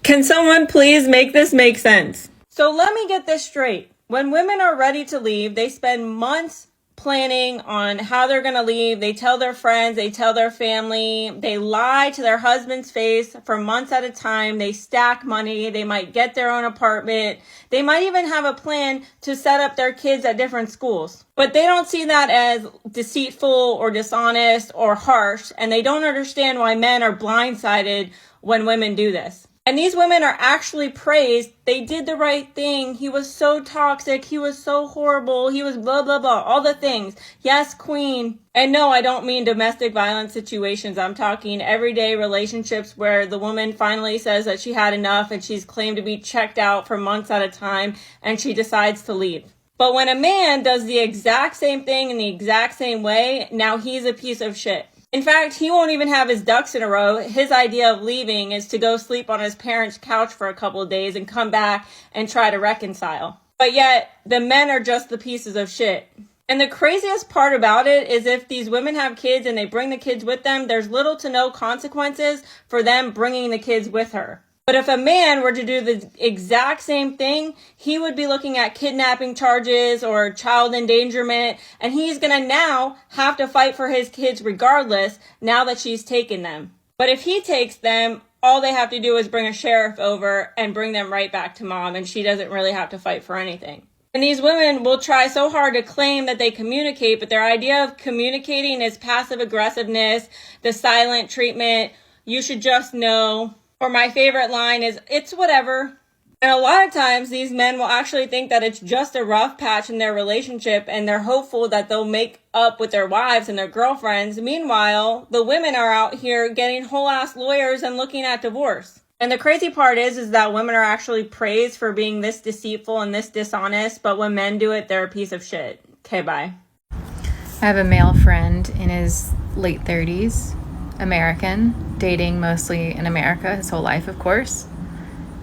Can someone please make this make sense? So let me get this straight. When women are ready to leave, they spend months planning on how they're going to leave. They tell their friends, they tell their family, they lie to their husband's face for months at a time. They stack money. They might get their own apartment. They might even have a plan to set up their kids at different schools. But they don't see that as deceitful or dishonest or harsh, and they don't understand why men are blindsided when women do this. And these women are actually praised. They did the right thing. He was so toxic. He was so horrible. He was blah, blah, blah. All the things. Yes, queen. And no, I don't mean domestic violence situations. I'm talking everyday relationships where the woman finally says that she had enough and she's claimed to be checked out for months at a time and she decides to leave. But when a man does the exact same thing in the exact same way, now he's a piece of shit. In fact, he won't even have his ducks in a row. His idea of leaving is to go sleep on his parents' couch for a couple of days and come back and try to reconcile. But yet, the men are just the pieces of shit. And the craziest part about it is if these women have kids and they bring the kids with them, there's little to no consequences for them bringing the kids with her. But if a man were to do the exact same thing, he would be looking at kidnapping charges or child endangerment, and he's going to now have to fight for his kids regardless now that she's taken them. But if he takes them, all they have to do is bring a sheriff over and bring them right back to mom, and she doesn't really have to fight for anything. And these women will try so hard to claim that they communicate, but their idea of communicating is passive aggressiveness, the silent treatment, you should just know. Or my favorite line is, it's whatever. And a lot of times these men will actually think that it's just a rough patch in their relationship and they're hopeful that they'll make up with their wives and their girlfriends. Meanwhile, the women are out here getting whole ass lawyers and looking at divorce. And the crazy part is that women are actually praised for being this deceitful and this dishonest, but when men do it, they're a piece of shit. Okay, bye. I have a male friend in his late 30s, American, dating mostly in America his whole life, of course.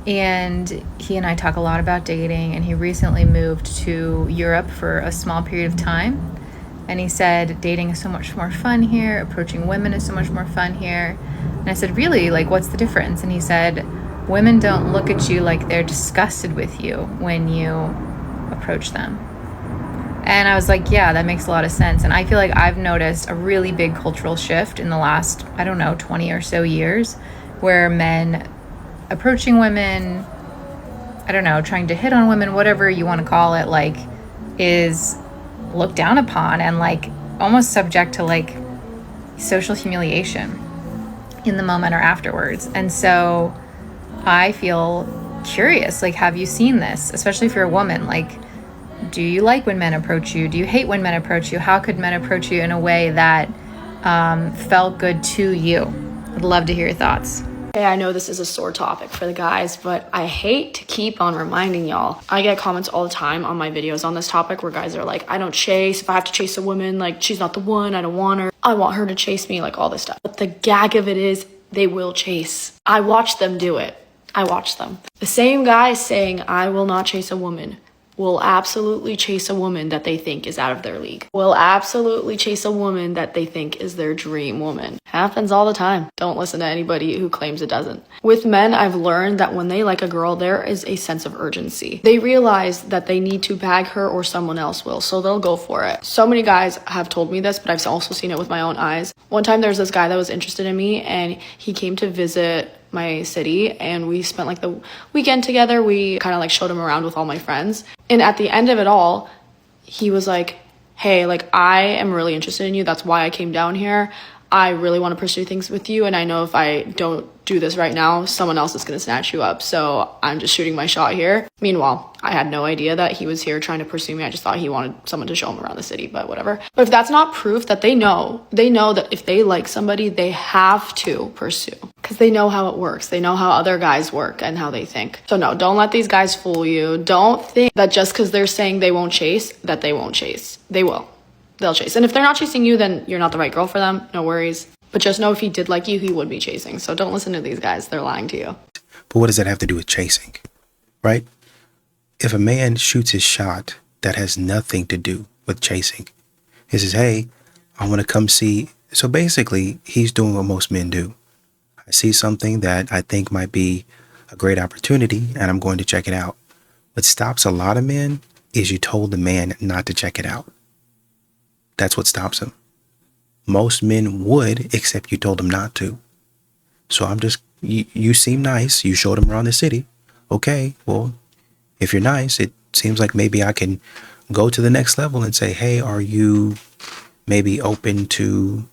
And he and I talk a lot about dating, and he recently moved to Europe for a small period of time. And he said, dating is so much more fun here, approaching women is so much more fun here. And I said, really? Like, what's the difference? And he said, women don't look at you like they're disgusted with you when you approach them. And I was like, yeah, that makes a lot of sense. And I feel like I've noticed a really big cultural shift in the last, 20 or so years, where men approaching women, trying to hit on women, whatever you want to call it, like, is looked down upon and like almost subject to like social humiliation in the moment or afterwards. And so I feel curious, like, have you seen this? Especially if you're a woman, like, do you like when men approach you? Do you hate when men approach you? How could men approach you in a way that felt good to you? I'd love to hear your thoughts. Okay, I know this is a sore topic for the guys, but I hate to keep on reminding y'all. I get comments all the time on my videos on this topic where guys are like, I don't chase. If I have to chase a woman, like, she's not the one. I don't want her. I want her to chase me, like all this stuff. But the gag of it is they will chase. I watch them do it. I watch them. The same guy saying, I will not chase a woman, will absolutely chase a woman that they think is out of their league. Will absolutely chase a woman that they think is their dream woman. Happens all the time. Don't listen to anybody who claims it doesn't. With men, I've learned that when they like a girl, there is a sense of urgency. They realize that they need to bag her or someone else will, so they'll go for it. So many guys have told me this, but I've also seen it with my own eyes. One time there was this guy that was interested in me, and he came to visit my city, and we spent like the weekend together. We kind of like showed him around with all my friends. And at the end of it all, he was like, hey, like, I am really interested in you. That's why I came down here. I really want to pursue things with you. And I know if I don't do this right now, someone else is going to snatch you up. So I'm just shooting my shot here. Meanwhile, I had no idea that he was here trying to pursue me. I just thought he wanted someone to show him around the city, but whatever. But if that's not proof that they know that if they like somebody, they have to pursue, because they know how it works. They know how other guys work and how they think. So no, don't let these guys fool you. Don't think that just because they're saying they won't chase, that they won't chase. They will. They'll chase. And if they're not chasing you, then you're not the right girl for them. No worries. But just know if he did like you, he would be chasing. So don't listen to these guys. They're lying to you. But what does that have to do with chasing, right? If a man shoots his shot, that has nothing to do with chasing. He says, hey, I want to come see. So basically, he's doing what most men do. I see something that I think might be a great opportunity and I'm going to check it out. What stops a lot of men is you told the man not to check it out. That's what stops him. Most men would, except you told them not to. So I'm just, you seem nice. You showed him around the city. Okay, well, if you're nice, it seems like maybe I can go to the next level and say, hey, are you maybe open to,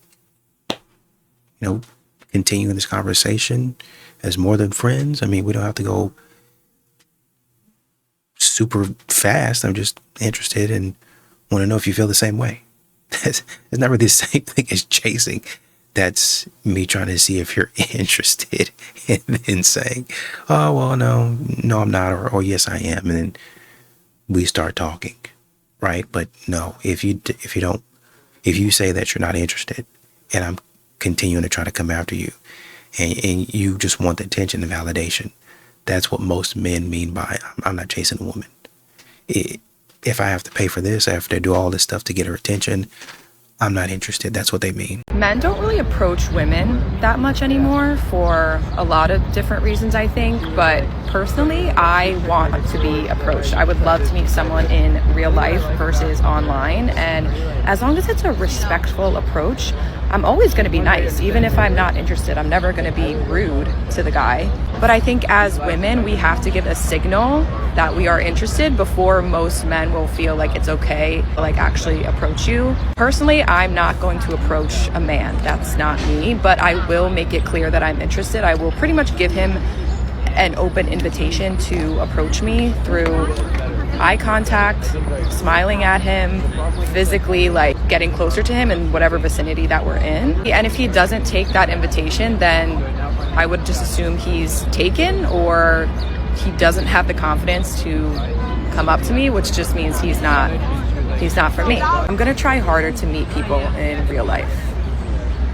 continuing this conversation as more than friends? I mean, we don't have to go super fast. I'm just interested and want to know if you feel the same way. It's not really the same thing as chasing. That's me trying to see if you're interested and then saying, oh, well, no, I'm not. Or, oh, yes, I am. And then we start talking. Right. But no, if you say that you're not interested and I'm continuing to try to come after you and you just want the attention and validation, that's what most men mean by I'm not chasing a woman. If I have to pay for this, I have to do all this stuff to get her attention, I'm not interested. That's what they mean. Men don't really approach women that much anymore for a lot of different reasons, I think. But personally, I want to be approached. I would love to meet someone in real life versus online. And as long as it's a respectful approach, I'm always going to be nice. Even if I'm not interested, I'm never going to be rude to the guy. But I think as women, we have to give a signal that we are interested before most men will feel like it's okay to actually approach you. Personally, I'm not going to approach a man. That's not me, but I will make it clear that I'm interested. I will pretty much give him an open invitation to approach me through eye contact, smiling at him, physically getting closer to him in whatever vicinity that we're in. And if he doesn't take that invitation, then I would just assume he's taken or he doesn't have the confidence to come up to me, which just means he's not for me. I'm gonna try harder to meet people in real life.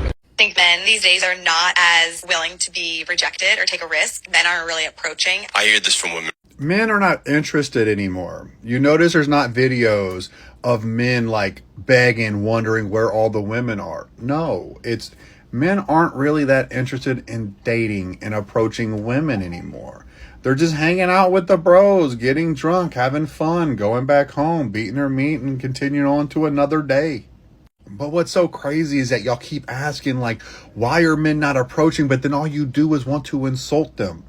I think men these days are not as willing to be rejected or take a risk. Men aren't really approaching. I hear this from women. Men are not interested anymore. You notice there's not videos of men begging, wondering where all the women are. No, it's men aren't really that interested in dating and approaching women anymore. They're just hanging out with the bros, getting drunk, having fun, going back home, beating their meat and continuing on to another day. But what's so crazy is that y'all keep asking why are men not approaching? But then all you do is want to insult them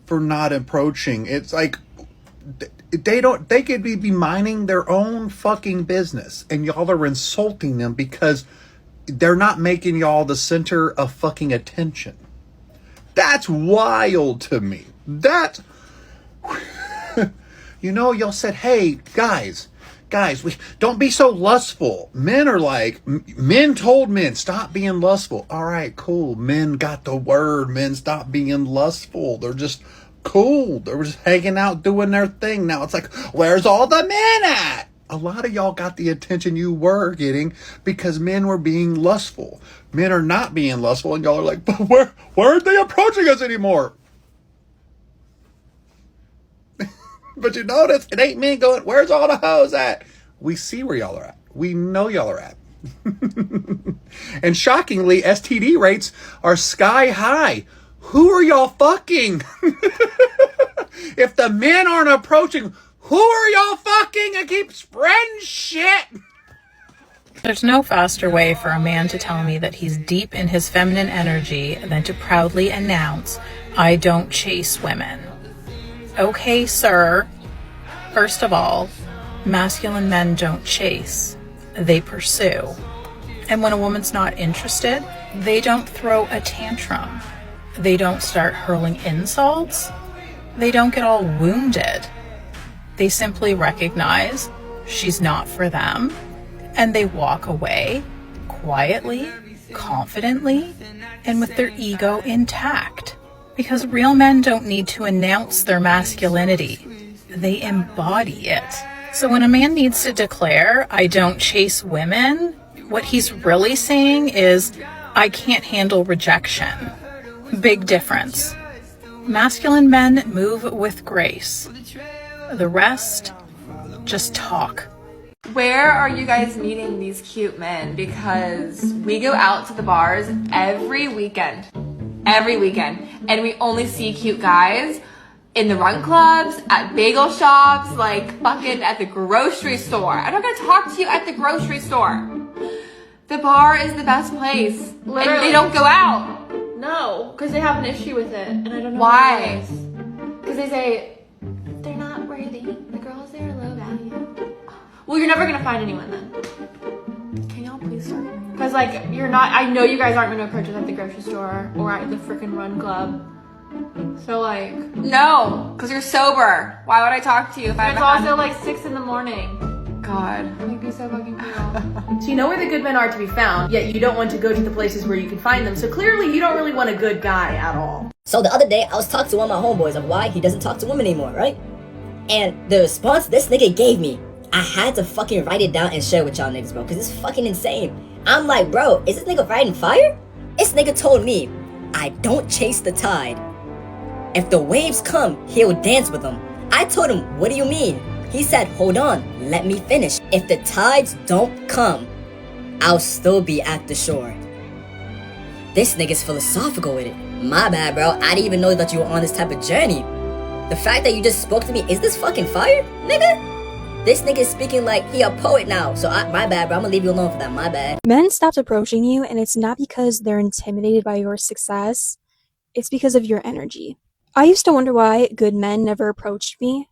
for not approaching. It's they could be minding their own fucking business and y'all are insulting them because they're not making y'all the center of fucking attention. That's wild to me. That, y'all said, hey, guys, we don't be so lustful. Men are men told men, stop being lustful. All right, cool. Men got the word. Men stop being lustful. They're just cool. They were just hanging out doing their thing. Now it's where's all the men at? A lot of y'all got the attention you were getting because men were being lustful. Men are not being lustful, and y'all are but where aren't they approaching us anymore? But you notice it ain't men going, where's all the hoes at? We see where y'all are at. We know y'all are at. And shockingly, STD rates are sky high. Who are y'all fucking? If the men aren't approaching, who are y'all fucking and keep spreading shit? There's no faster way for a man to tell me that he's deep in his feminine energy than to proudly announce, I don't chase women. Okay, sir. First of all, masculine men don't chase. They pursue. And when a woman's not interested, they don't throw a tantrum. They don't start hurling insults. They don't get all wounded. They simply recognize she's not for them, and they walk away quietly, confidently, and with their ego intact. Because real men don't need to announce their masculinity. They embody it. So when a man needs to declare, I don't chase women, what he's really saying is, I can't handle rejection. Big difference. Masculine men move with grace. The rest, just talk. Where are you guys meeting these cute men? Because we go out to the bars every weekend, and we only see cute guys. in the run clubs, at bagel shops, like fucking at the grocery store. I'm not gonna talk to you at the grocery store. The bar is the best place. Literally. And they don't go out. No, because they have an issue with it, and I don't know why. Because they say they're not worthy. The girls there are low value. Well, you're never gonna find anyone then. Can y'all please start? Because like you're not. I know you guys aren't gonna approach us at the grocery store or at the freaking run club. So like no, because you're sober. Why would I talk to you if I? It's also like 6 a.m. God. You'd be so fucking cool. So you know where the good men are to be found, yet you don't want to go to the places where you can find them. So clearly you don't really want a good guy at all. So the other day, I was talking to one of my homeboys of why he doesn't talk to women anymore, right? And the response this nigga gave me, I had to fucking write it down and share with y'all niggas, bro, because it's fucking insane. I'm like, bro, is this nigga fighting fire? This nigga told me, I don't chase the tide. If the waves come, he'll dance with them. I told him, what do you mean? He said, hold on, let me finish. If the tides don't come, I'll still be at the shore. This nigga's philosophical with it. My bad, bro. I didn't even know that you were on this type of journey. The fact that you just spoke to me, is this fucking fire, nigga? This nigga's speaking like he a poet now. So my bad, bro. I'm gonna leave you alone for that. My bad. Men stopped approaching you, and it's not because they're intimidated by your success. It's because of your energy. I used to wonder why good men never approached me.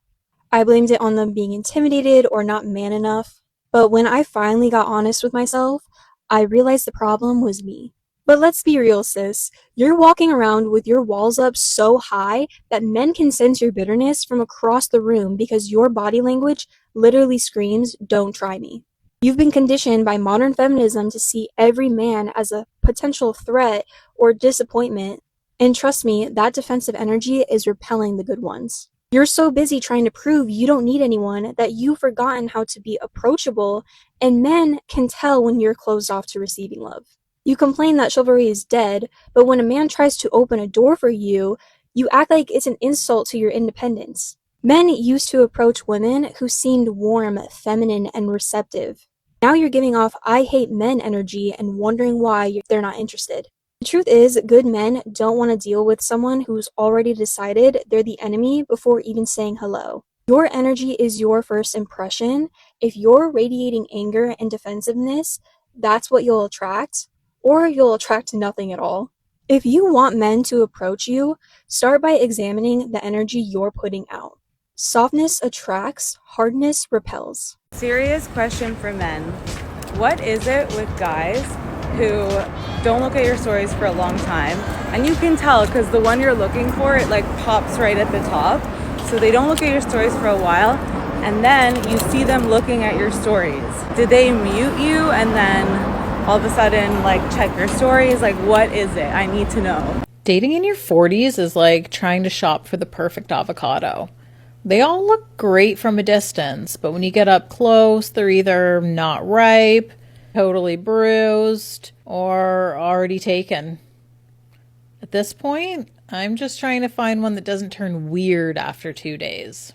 I blamed it on them being intimidated or not man enough. But when I finally got honest with myself, I realized the problem was me. But let's be real, sis. You're walking around with your walls up so high that men can sense your bitterness from across the room because your body language literally screams, don't try me. You've been conditioned by modern feminism to see every man as a potential threat or disappointment. And trust me, that defensive energy is repelling the good ones. You're so busy trying to prove you don't need anyone that you've forgotten how to be approachable, and men can tell when you're closed off to receiving love. You complain that chivalry is dead, but when a man tries to open a door for you, you act like it's an insult to your independence. Men used to approach women who seemed warm, feminine, and receptive. Now you're giving off I hate men energy and wondering why they're not interested. The truth is, good men don't want to deal with someone who's already decided they're the enemy before even saying hello. Your energy is your first impression. If you're radiating anger and defensiveness, that's what you'll attract, or you'll attract nothing at all. If you want men to approach you, start by examining the energy you're putting out. Softness attracts, hardness repels. Serious question for men. What is it with guys who don't look at your stories for a long time, and you can tell because the one you're looking for, it like pops right at the top, so they don't look at your stories for a while, and then you see them looking at your stories. Did they mute you and then all of a sudden like check your stories? Like, what is it? I need to know. Dating in your 40s is like trying to shop for the perfect avocado. They all look great from a distance, but when you get up close, they're either not ripe, totally bruised, or already taken. At this point, I'm just trying to find one that doesn't turn weird after 2 days.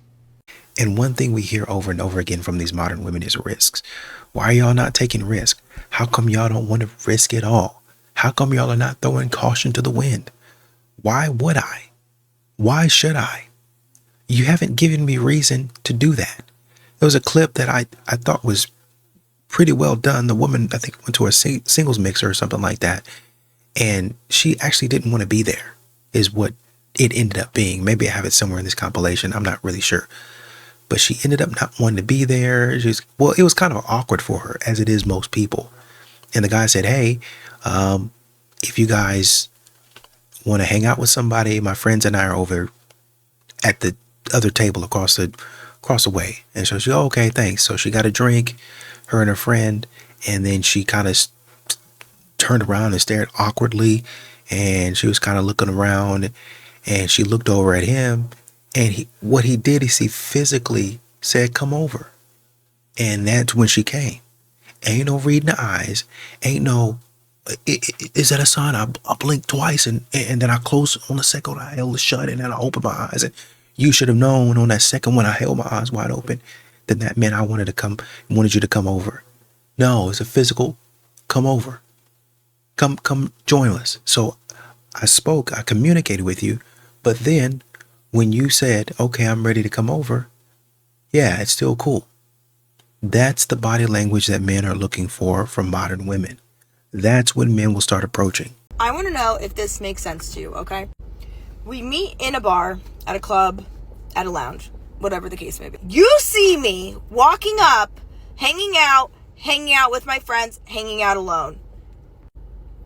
And one thing we hear over and over again from these modern women is risks. Why are y'all not taking risk? How come y'all don't want to risk it all? How come y'all are not throwing caution to the wind? Why would I? Why should I? You haven't given me reason to do that. There was a clip that I thought was pretty well done. The woman, I think, went to a singles mixer or something like that, and she actually didn't want to be there, is what it ended up being. Maybe I have it somewhere in this compilation. I'm not really sure. But she ended up not wanting to be there. It was kind of awkward for her, as it is most people. And the guy said, hey, if you guys want to hang out with somebody, my friends and I are over at the other table across the way. And so she, oh, okay, thanks. So she got a drink, her and her friend, and then she kind of turned around and stared awkwardly, and she was kind of looking around, and she looked over at him, and what he did is he physically said, come over. And that's when she came. Ain't no reading the eyes. Ain't no, is that a sign? I blinked twice, and then I closed on the second one. I held it shut, and then I opened my eyes. And you should have known on that second one I held my eyes wide open that meant I wanted you to come over. No, it's a physical come over. Come join us. So I communicated with you, but then when you said, okay, I'm ready to come over, yeah, it's still cool. That's the body language that men are looking for from modern women. That's when men will start approaching. I want to know if this makes sense to you, okay? We meet in a bar, at a club, at a lounge, whatever the case may be. You see me walking up, hanging out with my friends, hanging out alone.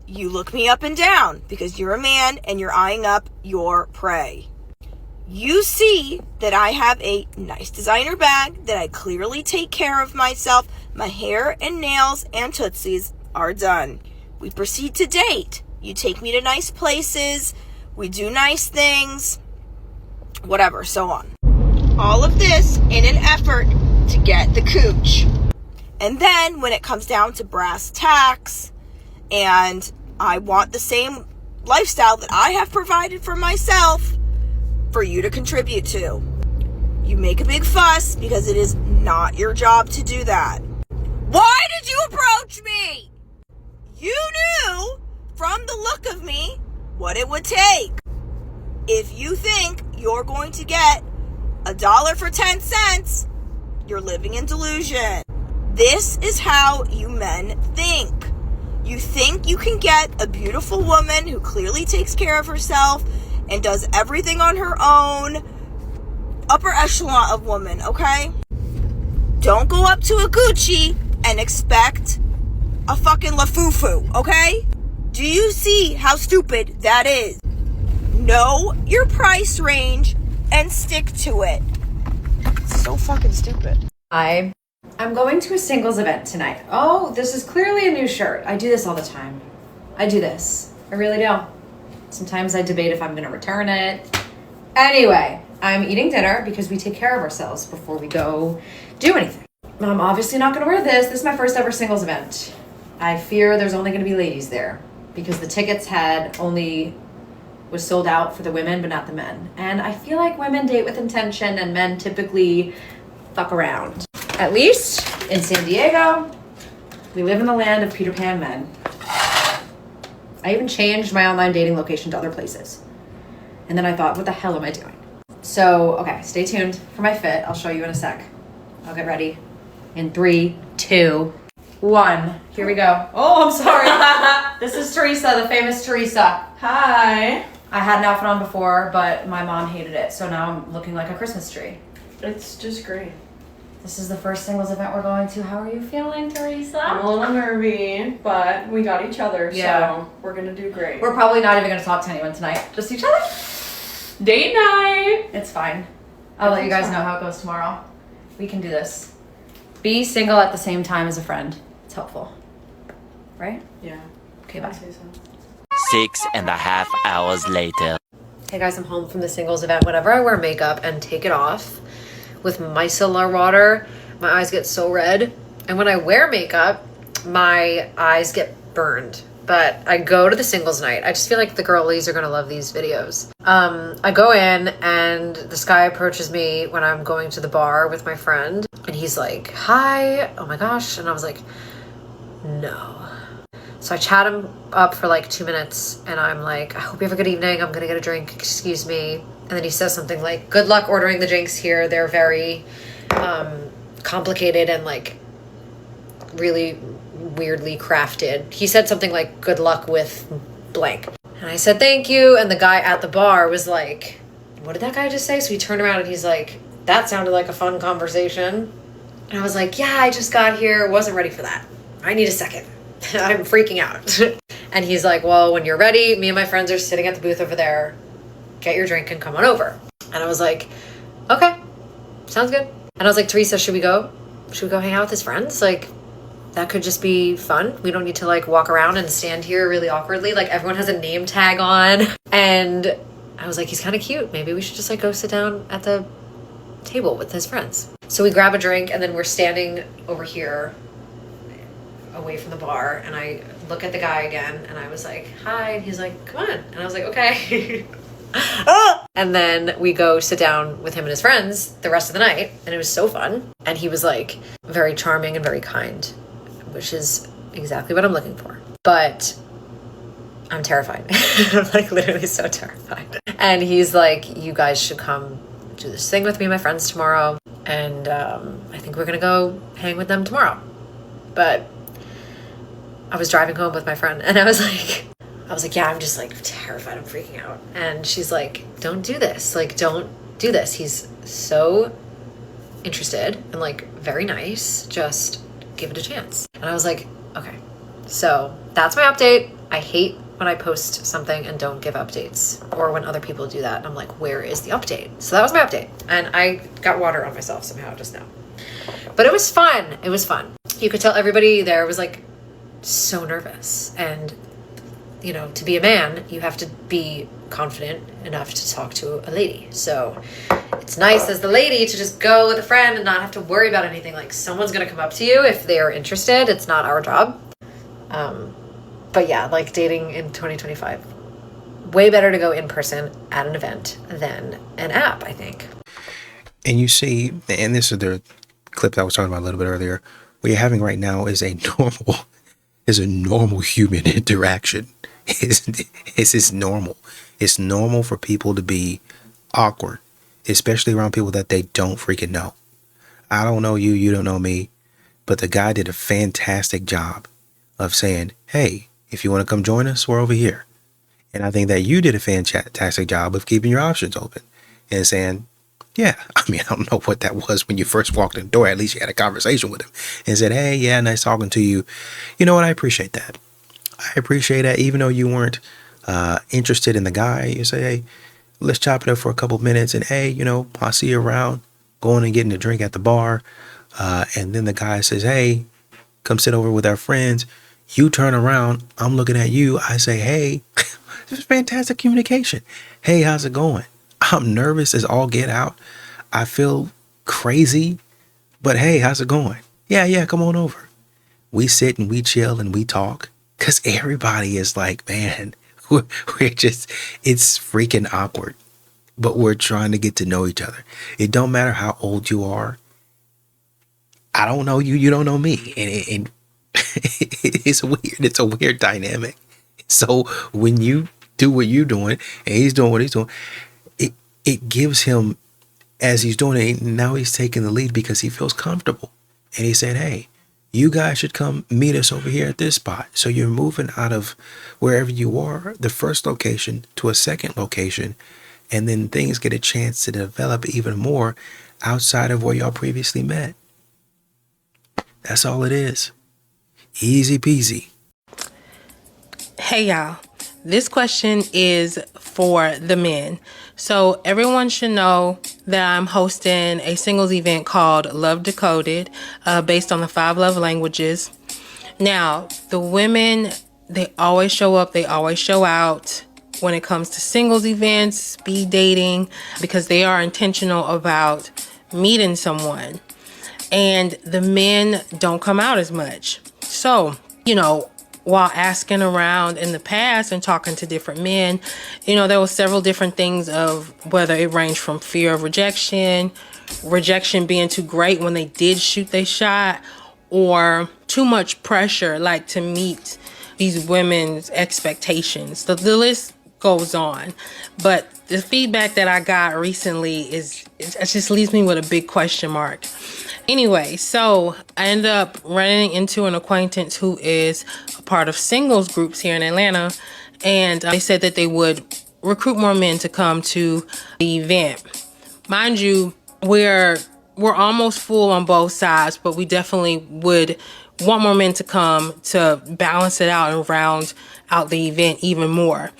You look me up and down because you're a man and you're eyeing up your prey. You see that I have a nice designer bag, that I clearly take care of myself. My hair and nails and tootsies are done. We proceed to date. You take me to nice places. We do nice things. Whatever, so on. All of this in an effort to get the cooch. And then when it comes down to brass tacks, and I want the same lifestyle that I have provided for myself for you to contribute to, you make a big fuss because it is not your job to do that. Why did you approach me? You knew from the look of me what it would take. If you think you're going to get $1 for 10 cents, you're living in delusion. This is how you men think. You think you can get a beautiful woman who clearly takes care of herself and does everything on her own. Upper echelon of woman, okay? Don't go up to a Gucci and expect a fucking lafufu, okay? Do you see how stupid that is? Know your price range and stick to it. It's so fucking stupid. I'm going to a singles event tonight. Oh, this is clearly a new shirt. I do this all the time. I do this. I really do. Sometimes I debate if I'm going to return it. Anyway, I'm eating dinner because we take care of ourselves before we go do anything. I'm obviously not going to wear this. This is my first ever singles event. I fear there's only going to be ladies there because the tickets was sold out for the women, but not the men. And I feel like women date with intention and men typically fuck around. At least in San Diego, we live in the land of Peter Pan men. I even changed my online dating location to other places. And then I thought, what the hell am I doing? So, okay, stay tuned for my fit. I'll show you in a sec. I'll get ready. In 3, 2, 1. Here we go. Oh, I'm sorry. This is Teresa, the famous Teresa. Hi. I had an outfit on before, but my mom hated it. So now I'm looking like a Christmas tree. It's just great. This is the first singles event we're going to. How are you feeling, Teresa? I'm a little nervy, but we got each other, so we're gonna do great. We're probably not even gonna talk to anyone tonight. Just each other. Date night. It's fine. I'll let you guys know how it goes tomorrow. We can do this. Be single at the same time as a friend. It's helpful. Right? Yeah. Okay, bye. 6.5 hours later. Hey guys, I'm home from the singles event. Whenever I wear makeup and take it off with micellar water, my eyes get so red. And when I wear makeup, my eyes get burned. But I go to the singles night. I just feel like the girlies are gonna love these videos. I go in and this guy approaches me when I'm going to the bar with my friend. And he's like, hi, oh my gosh. And I was like, no. So I chat him up for like 2 minutes and I'm like, I hope you have a good evening. I'm gonna get a drink, excuse me. And then he says something like, good luck ordering the drinks here. They're very complicated and like really weirdly crafted. He said something like, good luck with blank. And I said, thank you. And the guy at the bar was like, what did that guy just say? So he turned around and he's like, that sounded like a fun conversation. And I was like, yeah, I just got here. Wasn't ready for that. I need a second. I'm freaking out. And he's like, well, when you're ready, me and my friends are sitting at the booth over there. Get your drink and come on over. And I was like, okay, sounds good. And I was like, Teresa, should we go hang out with his friends? Like, that could just be fun. We don't need to like walk around and stand here really awkwardly. Like everyone has a name tag on. And I was like, he's kind of cute. Maybe we should just like go sit down at the table with his friends. So we grab a drink and then we're standing over here away from the bar. And I look at the guy again and I was like, hi. And he's like, come on. And I was like, okay. And then we go sit down with him and his friends the rest of the night. And it was so fun. And he was like very charming and very kind, which is exactly what I'm looking for. But I'm terrified. I'm like literally so terrified. And he's like, you guys should come do this thing with me and my friends tomorrow. And I think we're gonna go hang with them tomorrow. But I was driving home with my friend and I was like, yeah, I'm just like terrified. I'm freaking out. And she's like, don't do this. Like, don't do this. He's so interested and like very nice. Just give it a chance. And I was like, okay. So that's my update. I hate when I post something and don't give updates, or when other people do that. I'm like, where is the update? So that was my update. And I got water on myself somehow just now. But it was fun. It was fun. You could tell everybody there was like so nervous. And, you know, to be a man, you have to be confident enough to talk to a lady. So it's nice as the lady to just go with a friend and not have to worry about anything. Like, someone's going to come up to you if they are interested. It's not our job. But yeah, like dating in 2025, way better to go in person at an event than an app, I think. And you see, and this is the clip that I was talking about a little bit earlier, what you're having right now is a normal human interaction. It's just normal. It's normal for people to be awkward, especially around people that they don't freaking know. I don't know you, you don't know me, but the guy did a fantastic job of saying, hey, if you want to come join us, we're over here. And I think that you did a fantastic job of keeping your options open and saying, yeah, I mean, I don't know what that was when you first walked in the door. At least you had a conversation with him and said, hey, yeah, nice talking to you. You know what? I appreciate that. I appreciate that. Even though you weren't interested in the guy, you say, hey, let's chop it up for a couple of minutes. And hey, you know, I'll see you around, going and getting a drink at the bar. And then the guy says, hey, come sit over with our friends. You turn around, I'm looking at you. I say, hey, this is fantastic communication. Hey, how's it going? I'm nervous as all get out. I feel crazy, but hey, how's it going? Yeah, come on over. We sit and we chill and we talk, because everybody is like, man, we're just, it's freaking awkward, but we're trying to get to know each other. It don't matter how old you are. I don't know you, you don't know me. And it's weird. It's a weird dynamic. So when you do what you're doing and he's doing what he's doing, it gives him, as he's doing it, now he's taking the lead because he feels comfortable. And he said, hey, you guys should come meet us over here at this spot. So you're moving out of wherever you are, the first location, to a second location. And then things get a chance to develop even more outside of where y'all previously met. That's all it is. Easy peasy. Hey y'all, this question is for the men. So everyone should know that I'm hosting a singles event called Love Decoded, based on the 5 love languages. Now, the women, they always show up, they always show out when it comes to singles events, speed dating, because they are intentional about meeting someone. And the men don't come out as much. So, you know, while asking around in the past and talking to different men, you know, there were several different things of whether it ranged from fear of rejection being too great when they did shoot their shot, or too much pressure, like to meet these women's expectations. The list goes on. But the feedback that I got recently it just leaves me with a big question mark. Anyway, so I ended up running into an acquaintance who is a part of singles groups here in Atlanta, and they said that they would recruit more men to come to the event. Mind you, we're almost full on both sides, but we definitely would want more men to come to balance it out and round out the event even more.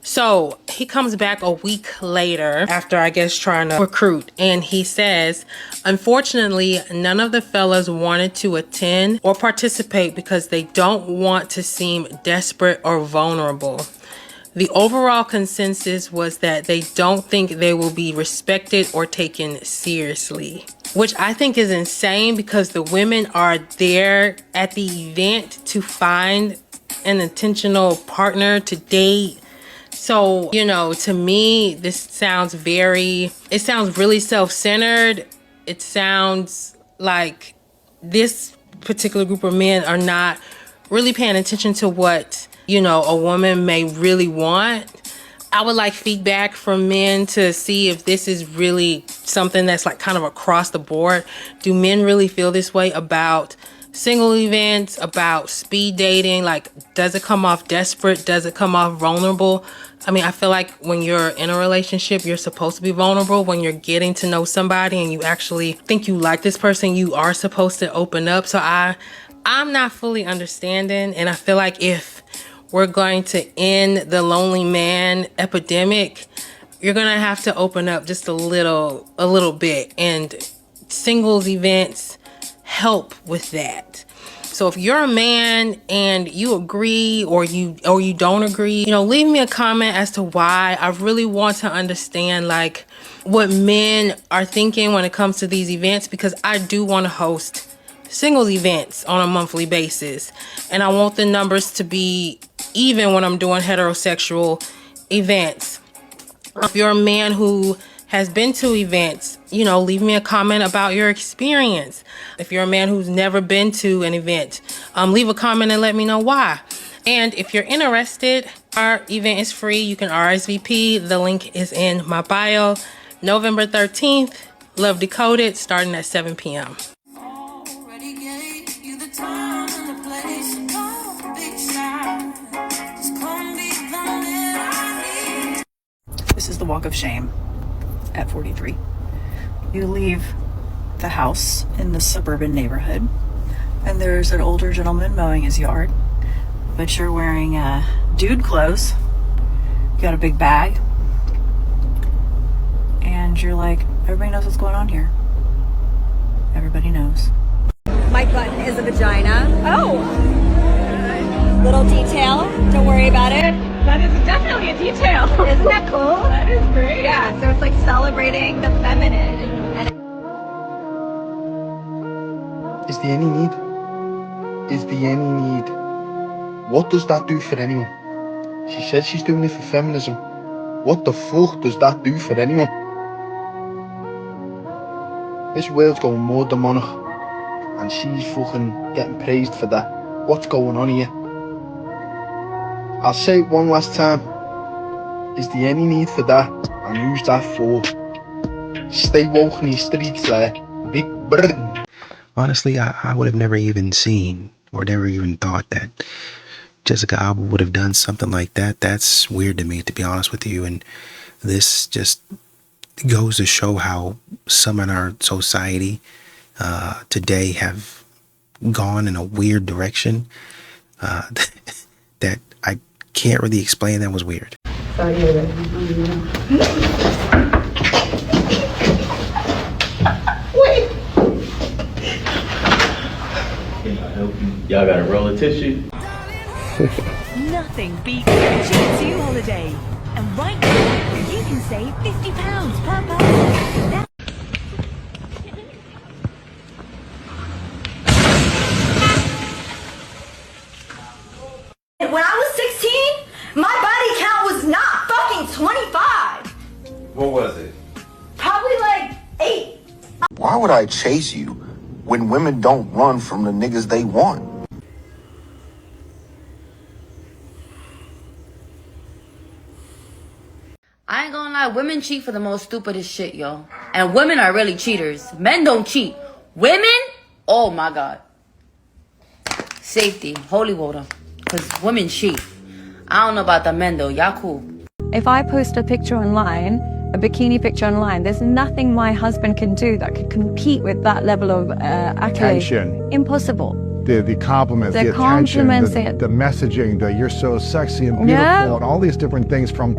So he comes back a week later after, I guess, trying to recruit, and he says, unfortunately, none of the fellas wanted to attend or participate because they don't want to seem desperate or vulnerable. The overall consensus was that they don't think they will be respected or taken seriously, which I think is insane, because the women are there at the event to find an intentional partner to date. So, you know, to me, this sounds really self-centered. It sounds like this particular group of men are not really paying attention to what you know, a woman may really want. I would like feedback from men to see if this is really something that's like kind of across the board. Do men really feel this way about single events, about speed dating? Like, does it come off desperate? Does it come off vulnerable? I mean, I feel like when you're in a relationship, you're supposed to be vulnerable. When you're getting to know somebody and you actually think you like this person, you are supposed to open up. So I'm not fully understanding. And I feel like if we're going to end the lonely man epidemic, you're gonna have to open up just a little bit. And singles events help with that. So if you're a man and you agree or you don't agree, you know, leave me a comment as to why. I really want to understand like what men are thinking when it comes to these events, because I do want to host singles events on a monthly basis. And I want the numbers to be even when I'm doing heterosexual events. If you're a man who has been to events, you know, leave me a comment about your experience. If you're a man who's never been to an event, leave a comment and let me know why. And if you're interested, our event is free. You can RSVP. The link is in my bio. November 13th, Love Decoded, starting at 7 p.m. This is the walk of shame at 43. You leave the house in the suburban neighborhood, and there's an older gentleman mowing his yard, but you're wearing dude clothes. You got a big bag, and you're like, everybody knows what's going on here. Everybody knows. My button is a vagina. Oh! Little detail. Don't worry about it. That is definitely a detail. Isn't that cool? That is great. Yeah, so it's like celebrating the feminine. Is there any need? Is there any need? What does that do for anyone? She says she's doing it for feminism. What the fuck does that do for anyone? This world's going more demonic, and she's fucking getting praised for that. What's going on here? I'll say it one last time. Is there any need for that? And who's that for? Stay woke in these streets there. Big bird. Honestly, I would have never even seen or never even thought that Jessica Alba would have done something like that. That's weird to me, to be honest with you. And this just goes to show how some in our society today have gone in a weird direction that I can't really explain. That was weird. Y'all got a roll of tissue? Nothing beats a G2 holiday. And right now, you can save £50 per person. When I was 16, my body count was not fucking 25. What was it? Probably like 8. Why would I chase you when women don't run from the niggas they want? I ain't gonna lie, women cheat for the most stupidest shit, yo. And women are really cheaters. Men don't cheat. Women? Oh my God. Safety, holy water. Because women cheat. I don't know about the men though, y'all cool. If I post a picture online, a bikini picture online, there's nothing my husband can do that could compete with that level of accolade. Attention. Impossible. The compliments, the compliments, attention, the messaging, the you're so sexy and beautiful, and all these different things from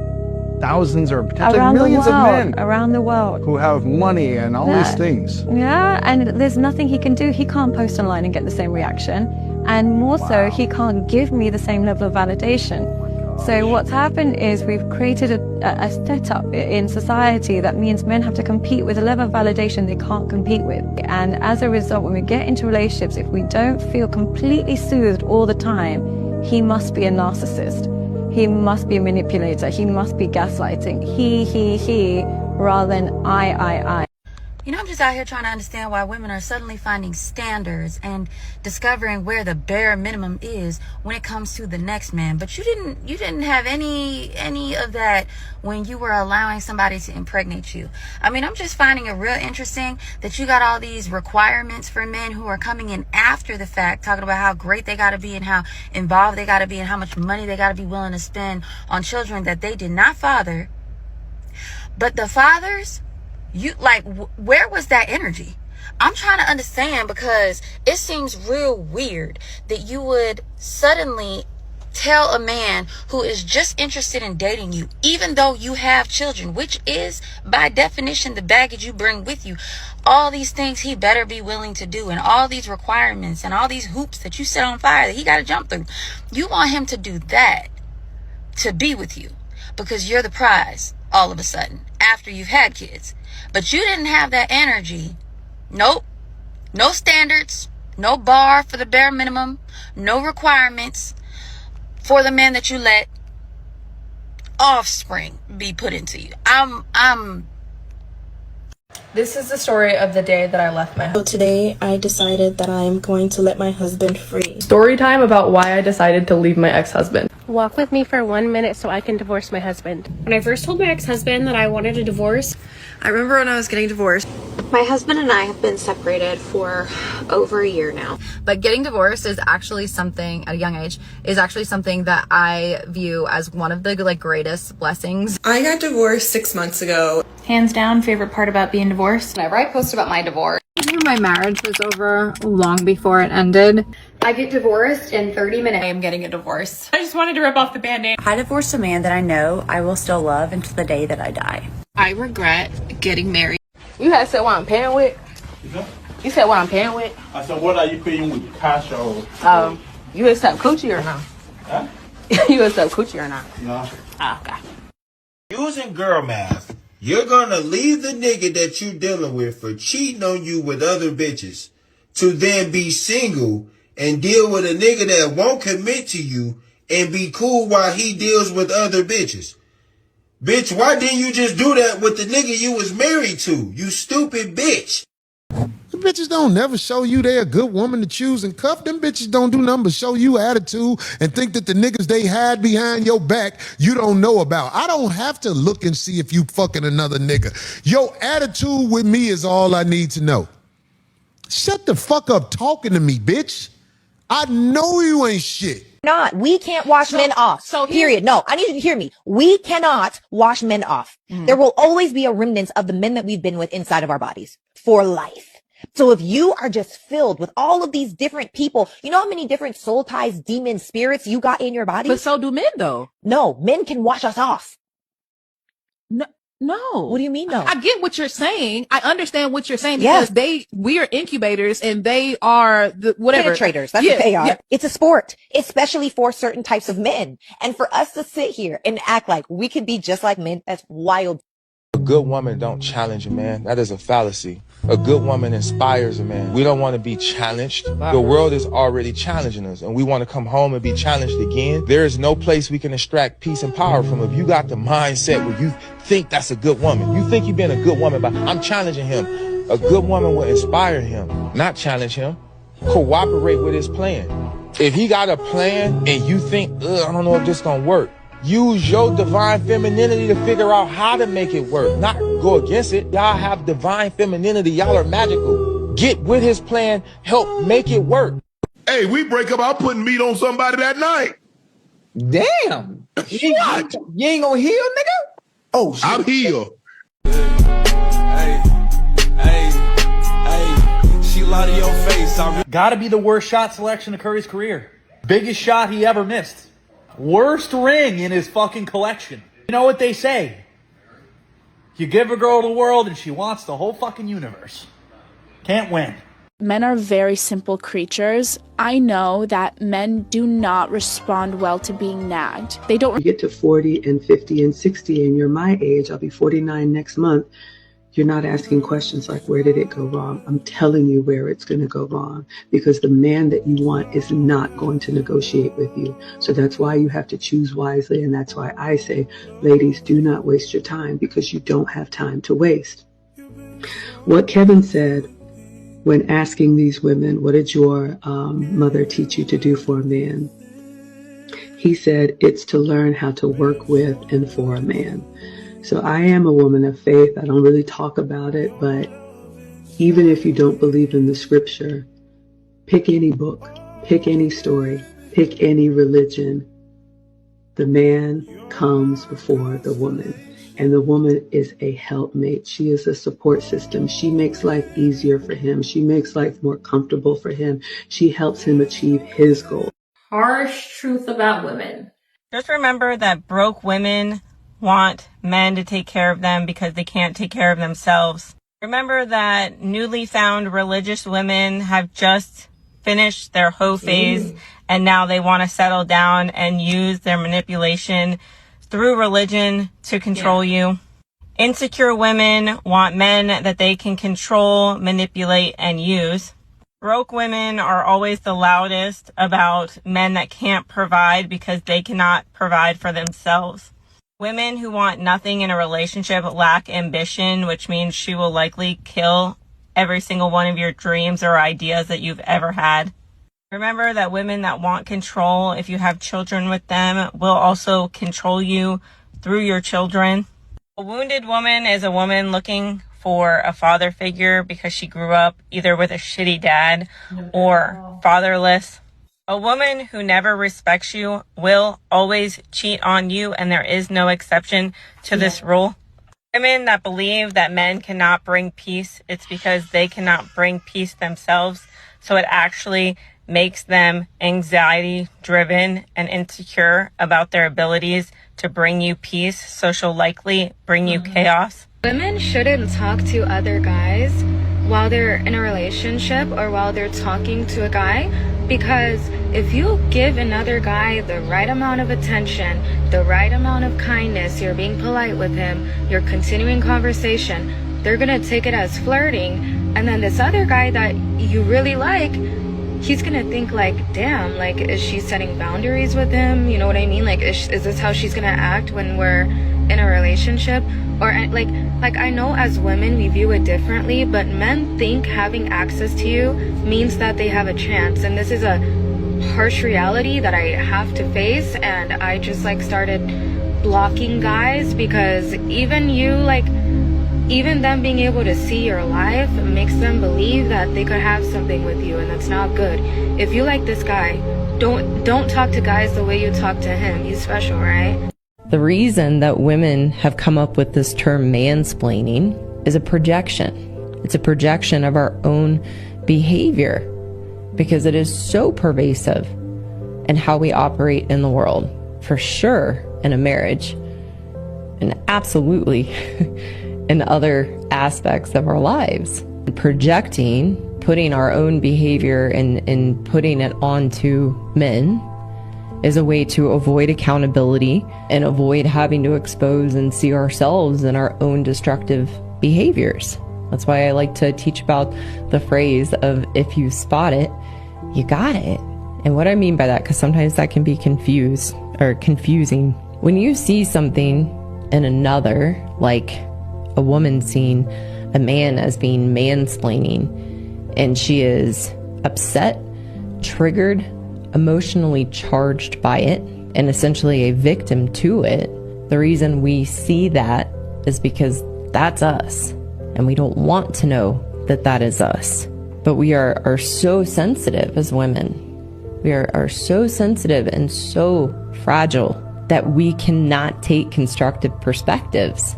thousands or potentially millions of men around the world who have money and all these things. Yeah, and there's nothing he can do. He can't post online and get the same reaction. And more so, he can't give me the same level of validation. So what's happened is we've created a setup in society that means men have to compete with a level of validation they can't compete with. And as a result, when we get into relationships, if we don't feel completely soothed all the time, he must be a narcissist. He must be a manipulator. He must be gaslighting. He, rather than I. You know, I'm just out here trying to understand why women are suddenly finding standards and discovering where the bare minimum is when it comes to the next man. But you didn't have any of that when you were allowing somebody to impregnate you. I mean, I'm just finding it real interesting that you got all these requirements for men who are coming in after the fact, talking about how great they got to be and how involved they got to be and how much money they got to be willing to spend on children that they did not father. But the fathers, where was that energy? I'm trying to understand, because it seems real weird that you would suddenly tell a man who is just interested in dating you, even though you have children, which is by definition the baggage you bring with you, all these things he better be willing to do, and all these requirements and all these hoops that you set on fire that he got to jump through. You want him to do that to be with you because you're the prize all of a sudden after you've had kids. But you didn't have that energy. Nope. No standards, no bar for the bare minimum, no requirements for the man that you let offspring be put into you. This is the story of the day that I left my husband. So today I decided that I'm going to let my husband free. Story time about why I decided to leave my ex-husband. Walk with me for 1 minute so I can divorce my husband. When I first told my ex-husband that I wanted a divorce, I remember when I was getting divorced. my husband and I have been separated for over a year now. But getting divorced is actually something, at a young age, is actually something that I view as one of the greatest blessings. I got divorced 6 months ago. Hands down, favorite part about being divorced? Whenever I post about my divorce, my marriage was over long before it ended. I get divorced in 30 minutes. I am getting a divorce. I just wanted to rip off the band-aid. I divorced a man that I know I will still love until the day that I die. I regret getting married. You had said what I'm paying with? You said what I'm paying with? I said, what are you paying with? Cash or? You accept coochie or not? Huh? You accept coochie or not? No. Oh, okay. Using girl math, you're gonna leave the nigga that you dealing with for cheating on you with other bitches to then be single and deal with a nigga that won't commit to you and be cool while he deals with other bitches. Bitch, why didn't you just do that with the nigga you was married to? You stupid bitch. The bitches don't never show you they a good woman to choose and cuff. Them bitches don't do nothing but show you attitude and think that the niggas they had behind your back you don't know about. I don't have to look and see if you fucking another nigga. Your attitude with me is all I need to know. Shut the fuck up talking to me, bitch. I know you ain't shit. We can't wash men off. Period. No, I need you to hear me. We cannot wash men off. There will always be a remnant of the men that we've been with inside of our bodies for life. So if you are just filled with all of these different people, you know how many different soul ties, demon spirits you got in your body? But so do men though. No, men can wash us off. No. What do you mean no? I get what you're saying. I understand what you're saying because we are incubators and they are the whatever. Penetrators. That's what they are. Yeah. It's a sport, especially for certain types of men. And for us to sit here and act like we could be just like men, that's wild. A good woman don't challenge a man. That is a fallacy. A good woman inspires a man. We don't want to be challenged. The world is already challenging us, and we want to come home and be challenged again. There is no place we can extract peace and power from. If you got the mindset where you think that's a good woman, you think you've been a good woman, but I'm challenging him. A good woman will inspire him, not challenge him. Cooperate with his plan. If he got a plan and you think, I don't know if this gonna work, use your divine femininity to figure out how to make it work, not go against it. Y'all have divine femininity. Y'all are magical. Get with his plan. Help make it work. Hey, we break up. I'm putting meat on somebody that night. Damn. What? You ain't gonna heal, nigga? Oh, shit. I'm healed. Hey, she lied to your face. Gotta be the worst shot selection of Curry's career. Biggest shot he ever missed. Worst ring in his fucking collection. You know what they say? You give a girl the world and she wants the whole fucking universe. Can't win. Men are very simple creatures. I know that men do not respond well to being nagged. They don't. You get to 40 and 50 and 60 and you're my age, I'll be 49 next month. You're not asking questions like, where did it go wrong? I'm telling you where it's going to go wrong, because the man that you want is not going to negotiate with you. So that's why you have to choose wisely. And that's why I say, ladies, do not waste your time, because you don't have time to waste. What Kevin said when asking these women, what did your mother teach you to do for a man? He said, it's to learn how to work with and for a man. So I am a woman of faith. I don't really talk about it, but even if you don't believe in the scripture, pick any book, pick any story, pick any religion. The man comes before the woman, and the woman is a helpmate. She is a support system. She makes life easier for him. She makes life more comfortable for him. She helps him achieve his goals. Harsh truth about women. Just remember that broke women want men to take care of them because they can't take care of themselves. Remember that newly found religious women have just finished their hoe phase and now they want to settle down and use their manipulation through religion to control you. Insecure women want men that they can control, manipulate, and use. Broke women are always the loudest about men that can't provide because they cannot provide for themselves. Women who want nothing in a relationship lack ambition, which means she will likely kill every single one of your dreams or ideas that you've ever had. Remember that women that want control, if you have children with them, will also control you through your children. A wounded woman is a woman looking for a father figure because she grew up either with a shitty dad or fatherless. A woman who never respects you will always cheat on you, and there is no exception to this rule. Women that believe that men cannot bring peace, it's because they cannot bring peace themselves. So it actually makes them anxiety-driven and insecure about their abilities to bring you peace, so she'll likely bring you chaos. Women shouldn't talk to other guys while they're in a relationship or while they're talking to a guy, because if you give another guy the right amount of attention, the right amount of kindness, you're being polite with him, you're continuing conversation, they're gonna take it as flirting, and then this other guy that you really like, he's gonna think like, damn, like, is she setting boundaries with him? You know what I mean? Like, is this how she's gonna act when we're in a relationship? Or like I know as women we view it differently, but men think having access to you means that they have a chance, and this is a harsh reality that I have to face. And I just like started blocking guys, because even them being able to see your life makes them believe that they could have something with you, and that's not good. If you like this guy, don't talk to guys the way you talk to him. He's special, right? The reason that women have come up with this term mansplaining is a projection. It's a projection of our own behavior, because it is so pervasive in how we operate in the world, for sure in a marriage, and absolutely in other aspects of our lives. Projecting, putting our own behavior and putting it onto men is a way to avoid accountability and avoid having to expose and see ourselves in our own destructive behaviors. That's why I like to teach about the phrase of, if you spot it, you got it. And what I mean by that, because sometimes that can be confusing. When you see something in another, like a woman seeing a man as being mansplaining, and she is upset, triggered, emotionally charged by it, and essentially a victim to it, the reason we see that is because that's us, and we don't want to know that that is us. But we are so sensitive as women. We are so sensitive and so fragile that we cannot take constructive perspectives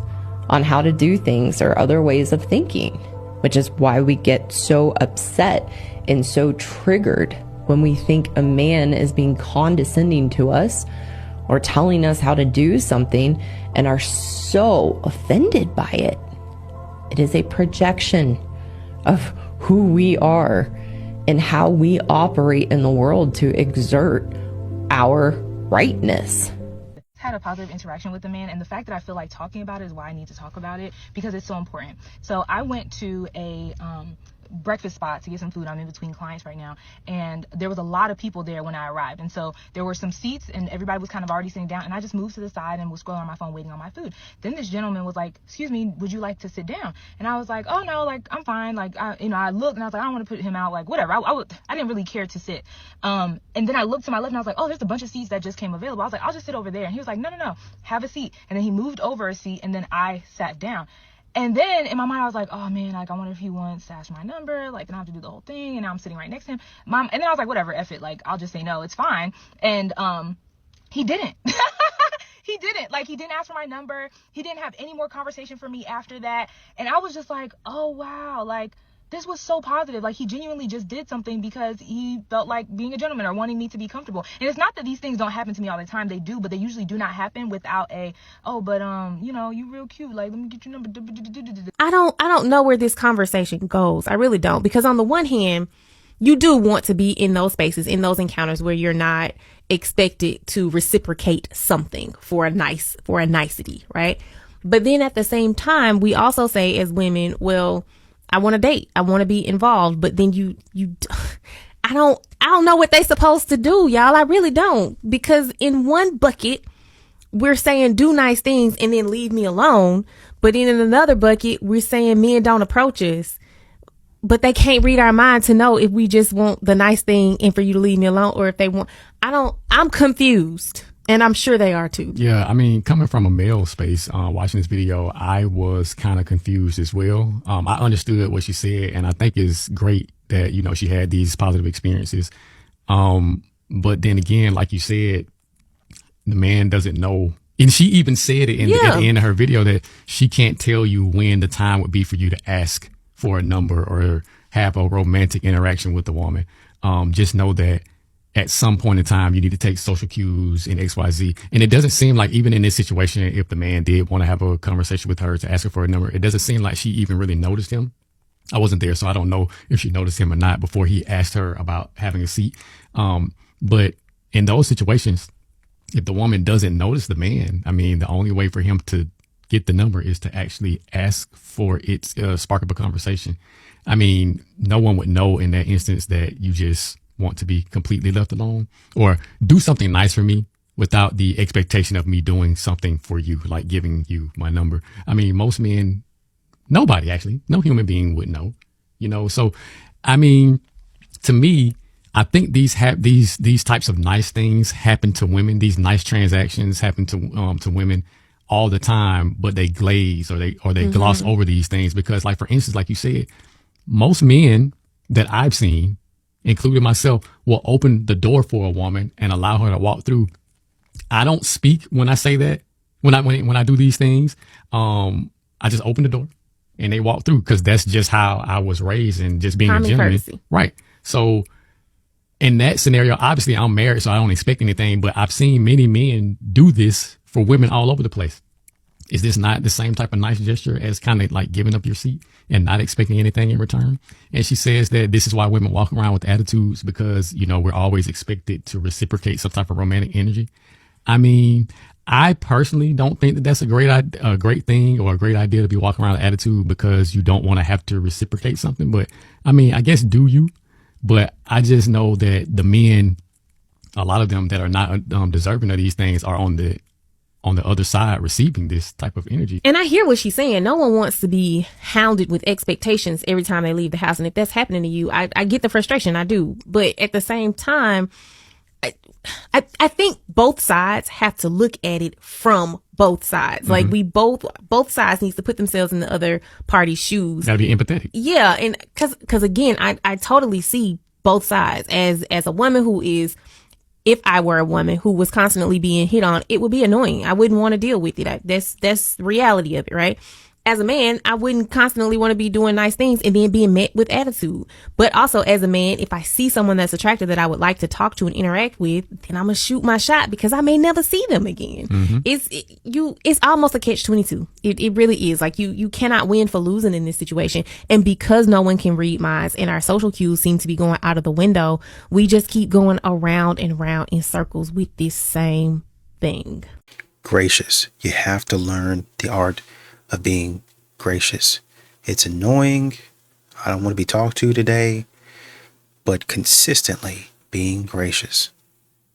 on how to do things or other ways of thinking, which is why we get so upset and so triggered when we think a man is being condescending to us or telling us how to do something and are so offended by it. It is a projection of who we are and how we operate in the world to exert our rightness. Had a positive interaction with the man, and the fact that I feel like talking about it is why I need to talk about it, because it's so important. So I went to a breakfast spot to get some food. I'm in between clients right now, and there was a lot of people there when I arrived, and so there were some seats and everybody was kind of already sitting down, and I just moved to the side and was scrolling on my phone waiting on my food. Then this gentleman was like, excuse me, would you like to sit down? And I was like, oh no, like I'm fine. Like I looked and I was like, I don't want to put him out, like whatever. I didn't really care to sit. And then I looked to my left and I was like, oh, there's a bunch of seats that just came available. I was like, I'll just sit over there. And he was like, no, have a seat. And then he moved over a seat, and then I sat down. And then in my mind, I was like, oh man, like I wonder if he wants to ask my number, like, and I have to do the whole thing. And now I'm sitting right next to him. And then I was like, whatever, F it. Like, I'll just say no, it's fine. And he didn't. He didn't. Like, he didn't ask for my number. He didn't have any more conversation for me after that. And I was just like, oh wow, like this was so positive. Like, he genuinely just did something because he felt like being a gentleman or wanting me to be comfortable. And it's not that these things don't happen to me all the time. They do, but they usually do not happen without you know, you real cute. Like, let me get your number. I don't know where this conversation goes. I really don't. Because on the one hand, you do want to be in those spaces, in those encounters where you're not expected to reciprocate something for a nicety, right? But then at the same time, we also say as women, well, I want to date. I want to be involved. But then I don't know what they supposed to do, y'all. I really don't. Because in one bucket, we're saying do nice things and then leave me alone. But then in another bucket, we're saying men don't approach us. But they can't read our mind to know if we just want the nice thing and for you to leave me alone, or if they want, I'm confused. And I'm sure they are too. Yeah, I mean, coming from a male space, watching this video, I was kind of confused as well. I understood what she said, and I think it's great that, you know, she had these positive experiences. But then again, like you said, the man doesn't know. And she even said it at the end of her video that she can't tell you when the time would be for you to ask for a number or have a romantic interaction with the woman. Just know that at some point in time, you need to take social cues and XYZ. And it doesn't seem like, even in this situation, if the man did want to have a conversation with her to ask her for a number, it doesn't seem like she even really noticed him. I wasn't there, so I don't know if she noticed him or not before he asked her about having a seat. But in those situations, if the woman doesn't notice the man, I mean, the only way for him to get the number is to actually ask for it, spark up a conversation. I mean, no one would know in that instance that you just want to be completely left alone, or do something nice for me without the expectation of me doing something for you, like giving you my number. I mean, most men, nobody actually, no human being would know, you know? So, I mean, to me, I think these types of nice things happen to women. These nice transactions happen to women all the time, but they glaze or they gloss over these things because, like, for instance, like you said, most men that I've seen, including myself, will open the door for a woman and allow her to walk through. I don't speak when I say that. When I do these things, I just open the door and they walk through because that's just how I was raised and just being a gentleman. Courtesy. Right. So in that scenario, obviously I'm married, so I don't expect anything, but I've seen many men do this for women all over the place. Is this not the same type of nice gesture as kind of like giving up your seat and not expecting anything in return? And she says that this is why women walk around with attitudes because, you know, we're always expected to reciprocate some type of romantic energy. I mean, I personally don't think that that's a great thing or a great idea to be walking around with attitude because you don't want to have to reciprocate something. But I mean, I guess do you? But I just know that the men, a lot of them that are not deserving of these things are on the other side receiving this type of energy. And I hear what she's saying. No one wants to be hounded with expectations every time they leave the house. And if that's happening to you, I get the frustration. I do. But at the same time, I think both sides have to look at it from both sides. Like both sides needs to put themselves in the other party's shoes. Gotta be empathetic. Yeah. And cause again, I totally see both sides as a woman who is, if I were a woman who was constantly being hit on, it would be annoying. I wouldn't want to deal with it. That's the reality of it, right? As a man, I wouldn't constantly want to be doing nice things and then being met with attitude. But also as a man, if I see someone that's attractive that I would like to talk to and interact with, then I'm going to shoot my shot because I may never see them again. It's almost a catch-22. It really is. Like you cannot win for losing in this situation. And because no one can read minds and our social cues seem to be going out of the window, we just keep going around and around in circles with this same thing. Gracious. You have to learn the art of being gracious. It's annoying. I don't want to be talked to today, but consistently being gracious.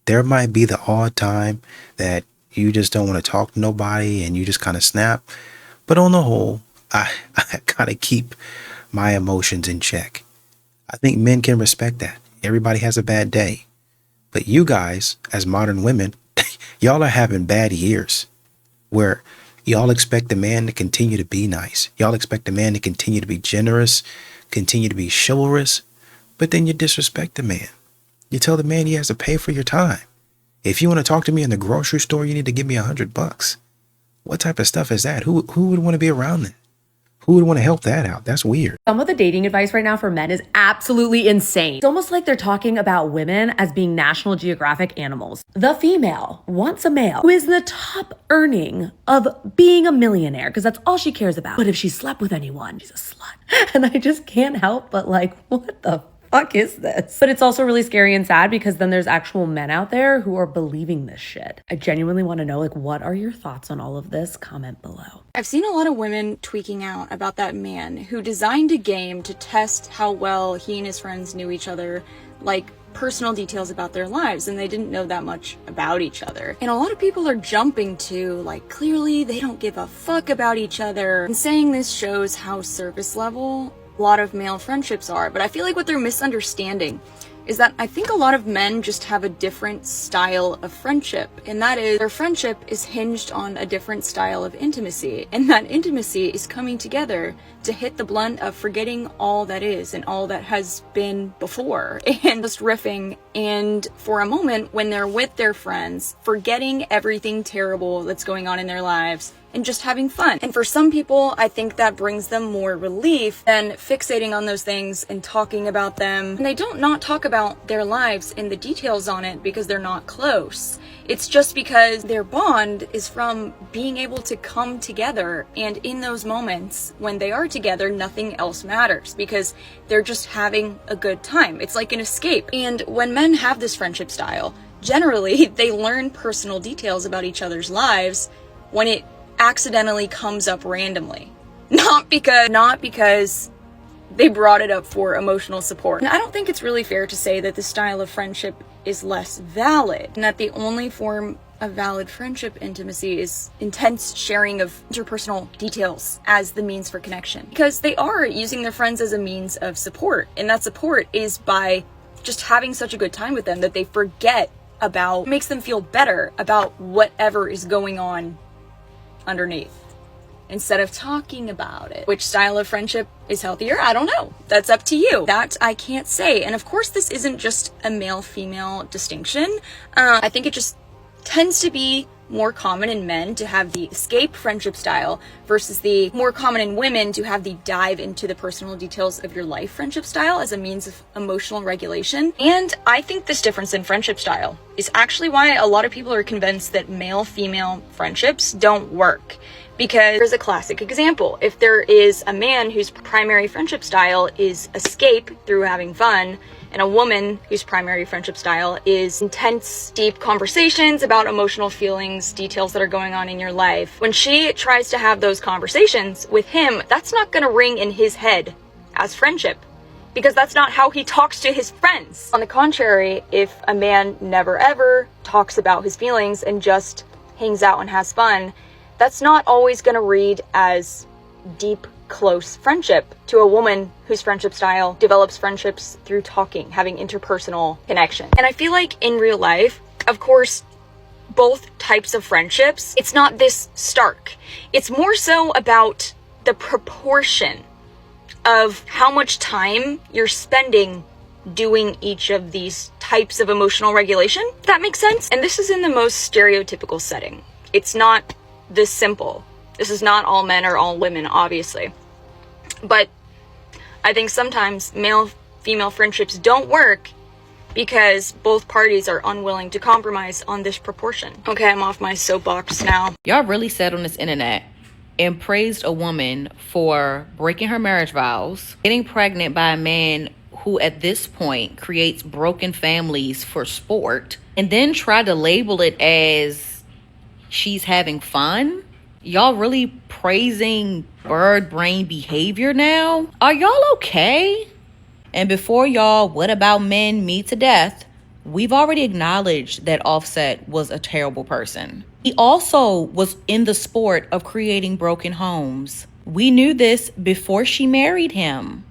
There might be the odd time that you just don't want to talk to nobody and you just kind of snap. But on the whole, I kind of keep my emotions in check. I think men can respect that. Everybody has a bad day. But you guys, as modern women, y'all are having bad years where y'all expect the man to continue to be nice. Y'all expect the man to continue to be generous, continue to be chivalrous, but then you disrespect the man. You tell the man he has to pay for your time. If you want to talk to me in the grocery store, you need to give me $100. What type of stuff is that? Who would want to be around that? Who would want to help that out? That's weird. Some of the dating advice right now for men is absolutely insane. It's almost like they're talking about women as being National Geographic animals. The female wants a male who is the top earning of being a millionaire because that's all she cares about. But if she slept with anyone, she's a slut. And I just can't help but like, what the fuck is this? But it's also really scary and sad because then there's actual men out there who are believing this shit. I genuinely want to know, like, what are your thoughts on all of this? Comment below. I've seen a lot of women tweaking out about that man who designed a game to test how well he and his friends knew each other, like personal details about their lives, and they didn't know that much about each other. And a lot of people are jumping to, like, clearly they don't give a fuck about each other, and saying this shows how surface level a lot of male friendships are. But I feel like what they're misunderstanding is that I think a lot of men just have a different style of friendship, and that is their friendship is hinged on a different style of intimacy, and that intimacy is coming together to hit the blunt of forgetting all that is and all that has been before, and just riffing, and for a moment when they're with their friends, forgetting everything terrible that's going on in their lives and just having fun. And for some people, I think that brings them more relief than fixating on those things and talking about them. And they don't not talk about their lives and the details on it because they're not close. It's just because their bond is from being able to come together, and in those moments when they are together, nothing else matters because they're just having a good time. It's like an escape. And when men have this friendship style, generally they learn personal details about each other's lives when it accidentally comes up randomly, not because they brought it up for emotional support. And I don't think it's really fair to say that this style of friendship is less valid, and that the only form of valid friendship intimacy is intense sharing of interpersonal details as the means for connection, because they are using their friends as a means of support, and that support is by just having such a good time with them that they forget about, makes them feel better about whatever is going on underneath, instead of talking about it. Which style of friendship is healthier? I don't know. That's up to you. That I can't say. And of course, this isn't just a male-female distinction. I think it just tends to be more common in men to have the escape friendship style versus the more common in women to have the dive into the personal details of your life friendship style as a means of emotional regulation. And I think this difference in friendship style is actually why a lot of people are convinced that male-female friendships don't work. Because there's a classic example. If there is a man whose primary friendship style is escape through having fun, and a woman whose primary friendship style is intense, deep conversations about emotional feelings, details that are going on in your life, when she tries to have those conversations with him, that's not going to ring in his head as friendship, because that's not how he talks to his friends. On the contrary, if a man never ever talks about his feelings and just hangs out and has fun, that's not always going to read as deep, close friendship to a woman whose friendship style develops friendships through talking, having interpersonal connection. And I feel like in real life, of course, both types of friendships, it's not this stark. It's more so about the proportion of how much time you're spending doing each of these types of emotional regulation. If that makes sense? And this is in the most stereotypical setting. It's not this simple. This is not all men or all women, obviously. But I think sometimes male-female friendships don't work because both parties are unwilling to compromise on this proportion. Okay, I'm off my soapbox now. Y'all really said on this internet and praised a woman for breaking her marriage vows, getting pregnant by a man who at this point creates broken families for sport, and then tried to label it as she's having fun. Y'all really praising bird brain behavior now? Are y'all okay? And before y'all what about men me to death, we've already acknowledged that Offset was a terrible person. He also was in the sport of creating broken homes. We knew this before she married him.